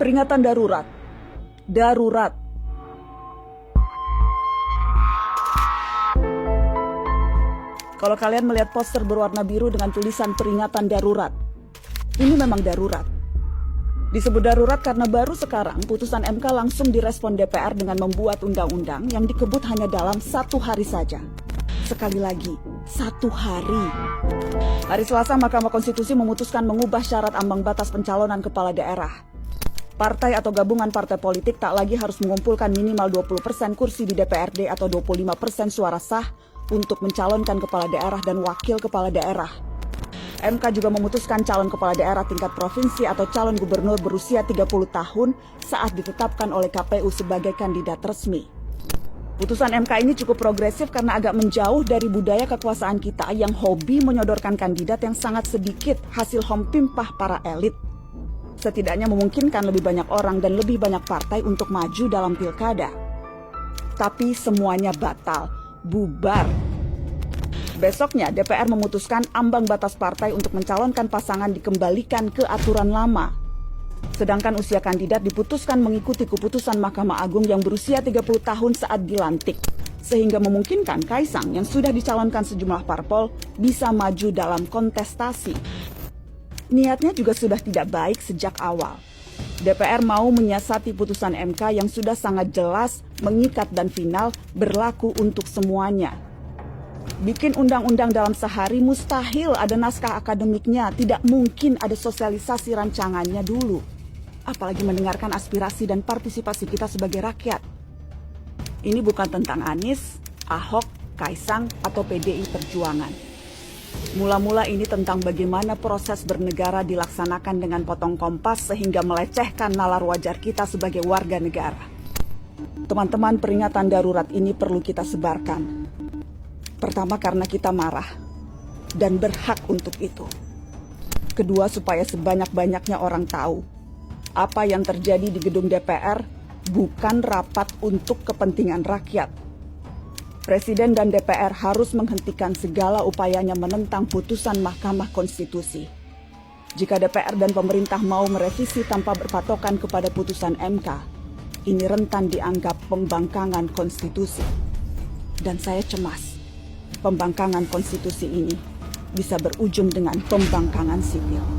Peringatan darurat. Darurat. Kalau kalian melihat poster berwarna biru dengan tulisan peringatan darurat, ini memang darurat. Disebut darurat karena baru sekarang putusan MK langsung direspon DPR dengan membuat undang-undang yang dikebut hanya dalam 1 hari saja. Sekali lagi, 1 hari. Hari Selasa, Mahkamah Konstitusi memutuskan mengubah syarat ambang batas pencalonan kepala daerah. Partai atau gabungan partai politik tak lagi harus mengumpulkan minimal 20% kursi di DPRD atau 25% suara sah untuk mencalonkan kepala daerah dan wakil kepala daerah. MK juga memutuskan calon kepala daerah tingkat provinsi atau calon gubernur berusia 30 tahun saat ditetapkan oleh KPU sebagai kandidat resmi. Putusan MK ini cukup progresif karena agak menjauh dari budaya kekuasaan kita yang hobi menyodorkan kandidat yang sangat sedikit hasil hompimpah para elit. Setidaknya memungkinkan lebih banyak orang dan lebih banyak partai untuk maju dalam pilkada. Tapi semuanya batal, bubar. Besoknya DPR memutuskan ambang batas partai untuk mencalonkan pasangan dikembalikan ke aturan lama. Sedangkan usia kandidat diputuskan mengikuti keputusan Mahkamah Agung yang berusia 30 tahun saat dilantik. Sehingga memungkinkan Kaisang yang sudah dicalonkan sejumlah parpol bisa maju dalam kontestasi. Niatnya juga sudah tidak baik sejak awal. DPR mau menyiasati putusan MK yang sudah sangat jelas, mengikat dan final, berlaku untuk semuanya. Bikin undang-undang dalam sehari mustahil ada naskah akademiknya, tidak mungkin ada sosialisasi rancangannya dulu. Apalagi mendengarkan aspirasi dan partisipasi kita sebagai rakyat. Ini bukan tentang Anies, Ahok, Kaisang, atau PDI Perjuangan. Mula-mula ini tentang bagaimana proses bernegara dilaksanakan dengan potong kompas sehingga melecehkan nalar wajar kita sebagai warga negara. Teman-teman, peringatan darurat ini perlu kita sebarkan. Pertama, karena kita marah dan berhak untuk itu. Kedua, supaya sebanyak-banyaknya orang tahu apa yang terjadi di gedung DPR bukan rapat untuk kepentingan rakyat. Presiden dan DPR harus menghentikan segala upayanya menentang putusan Mahkamah Konstitusi. Jika DPR dan pemerintah mau merevisi tanpa berpatokan kepada putusan MK, ini rentan dianggap pembangkangan konstitusi. Dan saya cemas, pembangkangan konstitusi ini bisa berujung dengan pembangkangan sipil.